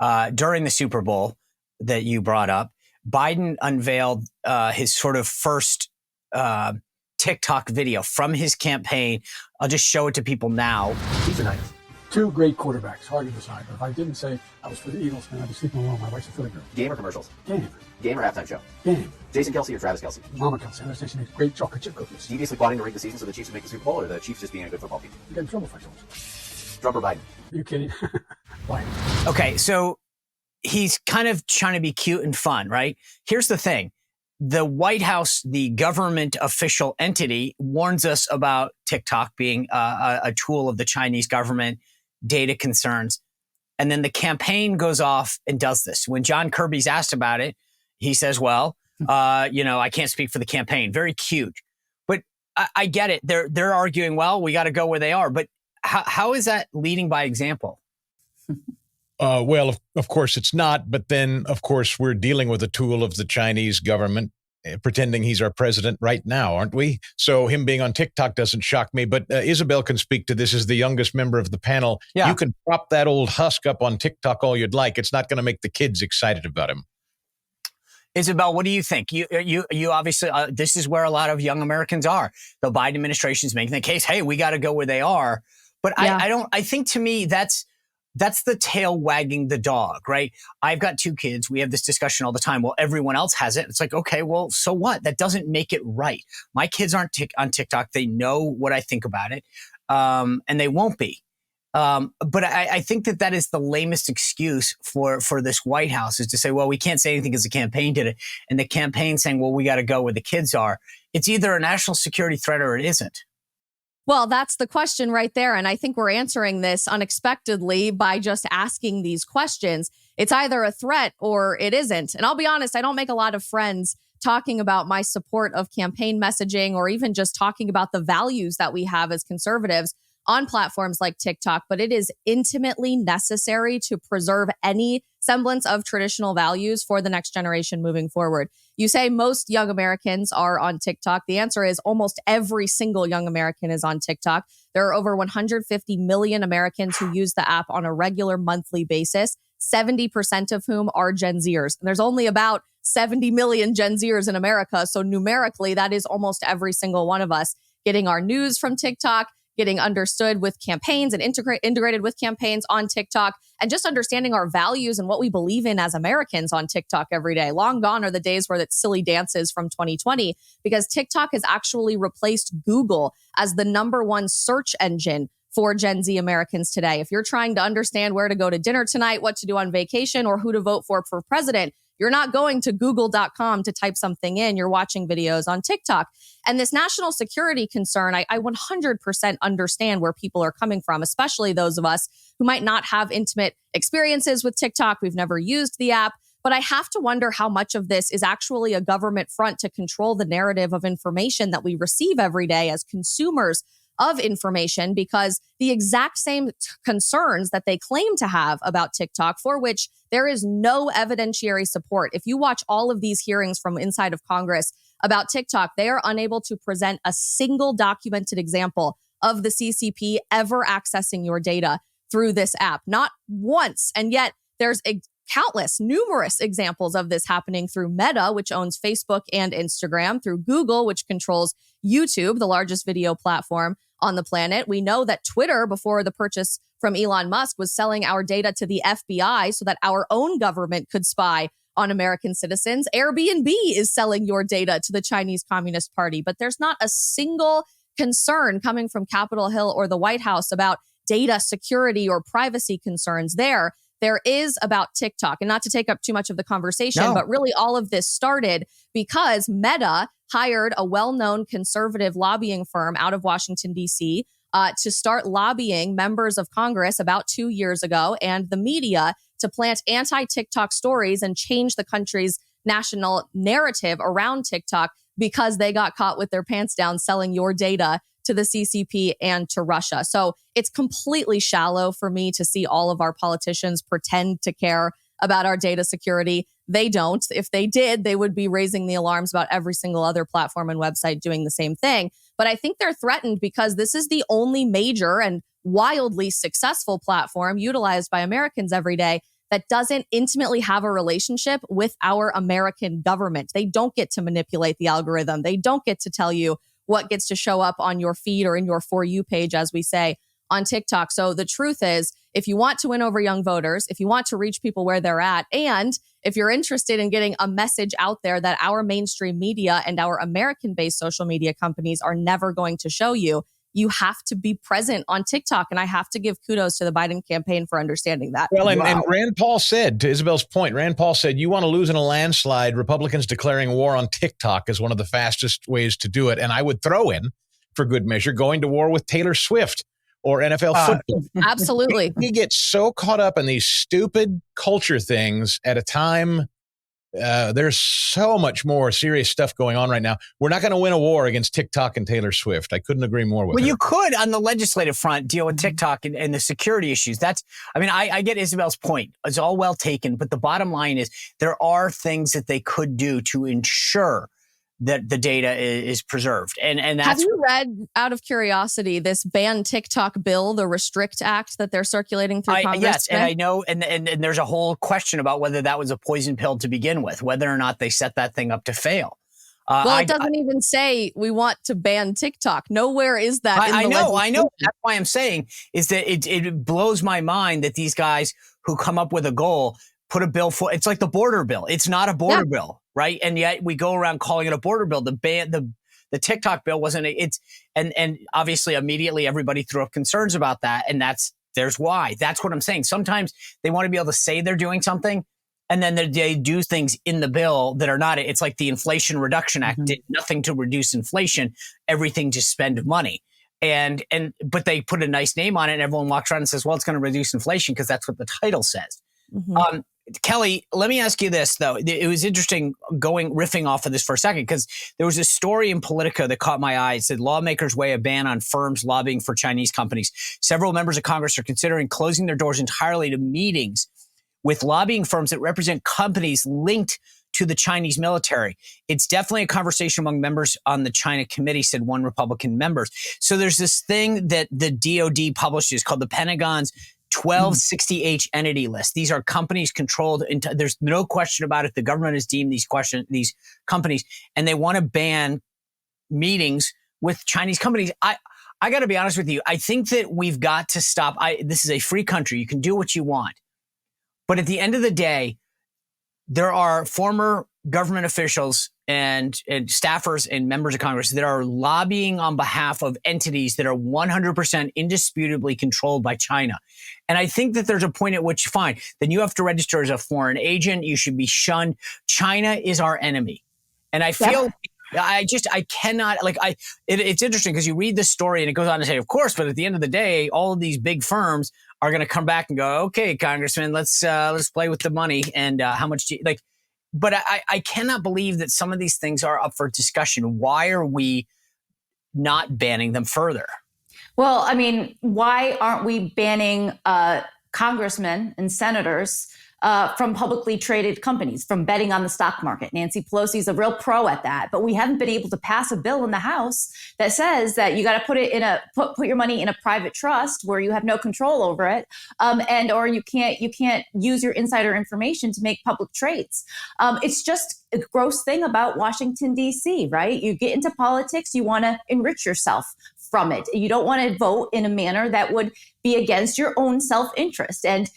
during the Super Bowl that you brought up, Biden unveiled his sort of first TikTok video from his campaign. I'll just show it to people now. These are nice. Two great quarterbacks, hard to decide. But if I didn't say I was for the Eagles, then I'd be sleeping alone. My wife's a Philly girl. Game or commercials? Game. Game or halftime show? Game. Jason Kelsey or Travis Kelsey? Mama Kelsey. I she makes great chocolate chip cookies. Deviously plotting to rig the season so the Chiefs would make the Super Bowl, or the Chiefs just being a good football team? You get in trouble if I told you. Trump or Biden? Are you kidding? Biden. Okay, so he's kind of trying to be cute and fun, right? Here's the thing. The White House, the government official entity, warns us about TikTok being a tool of the Chinese government, data concerns. And then the campaign goes off and does this. When John Kirby's asked about it, he says, well, I can't speak for the campaign. Very cute. But I get it. They're arguing, well, we got to go where they are. But how is that leading by example? Well, of course it's not. But then, of course, we're dealing with a tool of the Chinese government, pretending he's our president right now, aren't we? So him being on TikTok doesn't shock me. But Isabel can speak to this as the youngest member of the panel. Yeah. You can prop that old husk up on TikTok all you'd like. It's not going to make the kids excited about him. Isabel, what do you think? You obviously, this is where a lot of young Americans are. The Biden administration is making the case, hey, we got to go where they are. But yeah. I think to me, that's the tail wagging the dog, right? I've got two kids. We have this discussion all the time. Well, everyone else has it. It's like, okay, well, so what? That doesn't make it right. My kids aren't on TikTok. They know what I think about it. And they won't be. But I think that is the lamest excuse for this White House, is to say, well, we can't say anything because the campaign did it. And the campaign saying, well, we got to go where the kids are. It's either a national security threat or it isn't. Well, that's the question right there. And I think we're answering this unexpectedly by just asking these questions. It's either a threat or it isn't. And I'll be honest, I don't make a lot of friends talking about my support of campaign messaging or even just talking about the values that we have as conservatives on platforms like TikTok, but it is intimately necessary to preserve any semblance of traditional values for the next generation moving forward. You say most young Americans are on TikTok. The answer is almost every single young American is on TikTok. There are over 150 million Americans who use the app on a regular monthly basis, 70% of whom are Gen Zers. And there's only about 70 million Gen Zers in America. So numerically, that is almost every single one of us getting our news from TikTok, getting understood with campaigns and integrated with campaigns on TikTok, and just understanding our values and what we believe in as Americans on TikTok every day. Long gone are the days where it's silly dances from 2020, because TikTok has actually replaced Google as the #1 search engine for Gen Z Americans today. If you're trying to understand where to go to dinner tonight, what to do on vacation, or who to vote for president, you're not going to google.com to type something in. You're watching videos on TikTok. And this national security concern, I 100% understand where people are coming from, especially those of us who might not have intimate experiences with TikTok. We've never used the app. But I have to wonder how much of this is actually a government front to control the narrative of information that we receive every day as consumers of information, because the exact same concerns that they claim to have about TikTok, for which there is no evidentiary support. If you watch all of these hearings from inside of Congress about TikTok, they are unable to present a single documented example of the CCP ever accessing your data through this app. Not once. And yet there's numerous examples of this happening through Meta, which owns Facebook and Instagram, through Google, which controls YouTube, the largest video platform on the planet. We know that Twitter, before the purchase from Elon Musk, was selling our data to the FBI so that our own government could spy on American citizens. Airbnb is selling your data to the Chinese Communist Party, but there's not a single concern coming from Capitol Hill or the White House about data security or privacy concerns there. There is about TikTok, and not to take up too much of the conversation, but really all of this started because Meta hired a well-known conservative lobbying firm out of Washington, D.C., to start lobbying members of Congress about 2 years ago and the media to plant anti-TikTok stories and change the country's national narrative around TikTok because they got caught with their pants down selling your data to the CCP and to Russia. So it's completely shallow for me to see all of our politicians pretend to care about our data security. They don't. If they did, they would be raising the alarms about every single other platform and website doing the same thing. But I think they're threatened because this is the only major and wildly successful platform utilized by Americans every day that doesn't intimately have a relationship with our American government. They don't get to manipulate the algorithm. They don't get to tell you what gets to show up on your feed or in your For You page, as we say on TikTok. So the truth is, if you want to win over young voters, if you want to reach people where they're at, and if you're interested in getting a message out there that our mainstream media and our American-based social media companies are never going to show you, you have to be present on TikTok. And I have to give kudos to the Biden campaign for understanding that. Well, and Rand Paul said, to Isabel's point, Rand Paul said, you want to lose in a landslide, Republicans declaring war on TikTok is one of the fastest ways to do it. And I would throw in, for good measure, going to war with Taylor Swift or NFL football. Absolutely. We get so caught up in these stupid culture things at a time. There's so much more serious stuff going on right now. We're not going to win a war against TikTok and Taylor Swift. I couldn't agree more with her. Well, you could, on the legislative front, deal with TikTok and the security issues. I get Isabel's point. It's all well taken. But the bottom line is there are things that they could do to ensure that the data is preserved. And that's, have you read, out of curiosity, this ban TikTok bill, the Restrict Act that they're circulating through Congress? Yes, today? and I know, and there's a whole question about whether that was a poison pill to begin with, whether or not they set that thing up to fail. Well, it doesn't even say we want to ban TikTok. Nowhere is that. I know. That's why I'm saying is that it blows my mind that these guys who come up with a goal put a bill for. It's like the border bill. It's not a border bill, right? And yet we go around calling it a border bill. The TikTok bill wasn't. And obviously immediately everybody threw up concerns about that, and there's why. That's what I'm saying. Sometimes they want to be able to say they're doing something, and then they do things in the bill that are not. It's like the Inflation Reduction Act did nothing to reduce inflation, everything to spend money. But they put a nice name on it, and everyone walks around and says, well, it's going to reduce inflation because that's what the title says. Mm-hmm. Kelly, let me ask you this, though. It was interesting riffing off of this for a second, because there was a story in Politico that caught my eye. It said lawmakers weigh a ban on firms lobbying for Chinese companies. Several members of Congress are considering closing their doors entirely to meetings with lobbying firms that represent companies linked to the Chinese military. It's definitely a conversation among members on the China committee, said one Republican member. So there's this thing that the DOD publishes called the Pentagon's 1260H entity list. These are companies controlled. There's no question about it. The government has deemed these companies, and they want to ban meetings with Chinese companies. I got to be honest with you. I think that we've got to stop. This is a free country. You can do what you want. But at the end of the day, there are former government officials and staffers and members of Congress that are lobbying on behalf of entities that are 100% indisputably controlled by China. And I think that there's a point at which, fine, then you have to register as a foreign agent. You should be shunned. China is our enemy. And I feel I cannot, it's interesting because you read this story and it goes on to say, of course, but at the end of the day, all of these big firms are going to come back and go, okay, Congressman, let's play with the money and how much do you like. But I cannot believe that some of these things are up for discussion. Why are we not banning them further? Well, I mean, why aren't we banning congressmen and senators from publicly traded companies, from betting on the stock market? Nancy Pelosi is a real pro at that, but we haven't been able to pass a bill in the House that says that you got to put it in put your money in a private trust where you have no control over it, or you can't use your insider information to make public trades. It's just a gross thing about Washington, D.C., right? You get into politics, you want to enrich yourself from it. You don't want to vote in a manner that would be against your own self-interest, and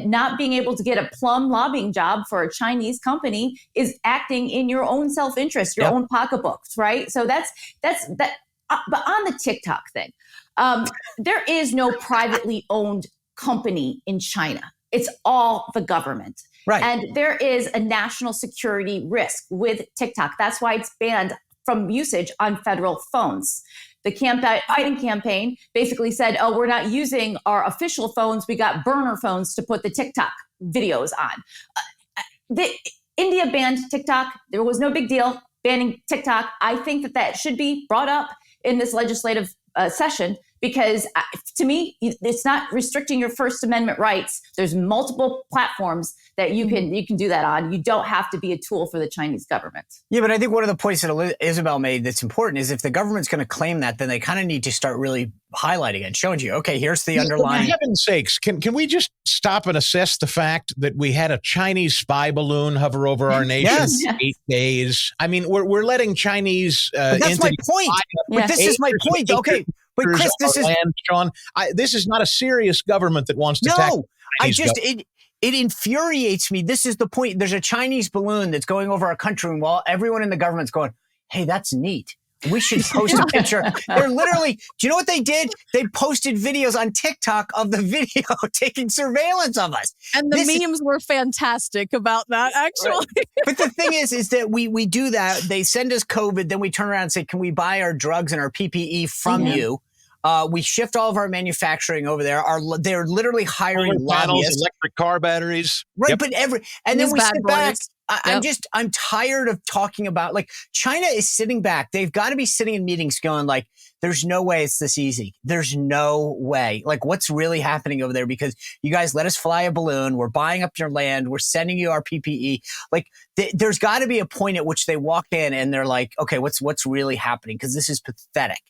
not being able to get a plum lobbying job for a Chinese company is acting in your own self-interest, your own pocketbooks, right? So that's that. But on the TikTok thing, there is no privately owned company in China. It's all the government. Right. And there is a national security risk with TikTok. That's why it's banned from usage on federal phones. The Biden campaign basically said, oh, we're not using our official phones. We got burner phones to put the TikTok videos on. India banned TikTok. There was no big deal banning TikTok. I think that should be brought up in this legislative session because to me, it's not restricting your First Amendment rights. There's multiple platforms that you can do that on. You don't have to be a tool for the Chinese government. Yeah, but I think one of the points that Isabel made that's important is if the government's going to claim that, then they kind of need to start really highlighting it, showing you, okay, here's the underlying. For heaven's sakes, can we just stop and assess the fact that we had a Chinese spy balloon hover over our nation for 8 days? I mean, we're letting Chinese but that's my point. But this is my point. Okay, but Chris, this is land, Sean. This is not a serious government that wants to tackle. It infuriates me. This is the point. There's a Chinese balloon that's going over our country, and while everyone in the government's going, hey, that's neat. We should post a picture. They're literally, do you know what they did? They posted videos on TikTok of the video taking surveillance of us. And the memes were fantastic about that, actually. But the thing is that we do that. They send us COVID. Then we turn around and say, can we buy our drugs and our PPE from you? We shift all of our manufacturing over there. They're literally hiring lobbyists. Electric car batteries. Right, Yep. but and then we sit back. I'm tired of talking about, like, China is sitting back. They've got to be sitting in meetings going like, there's no way it's this easy. There's no way. Like, what's really happening over there? Because you guys let us fly a balloon. We're buying up your land. We're sending you our PPE. Like, there's got to be a point at which they walk in and they're like, okay, what's really happening? Because this is pathetic.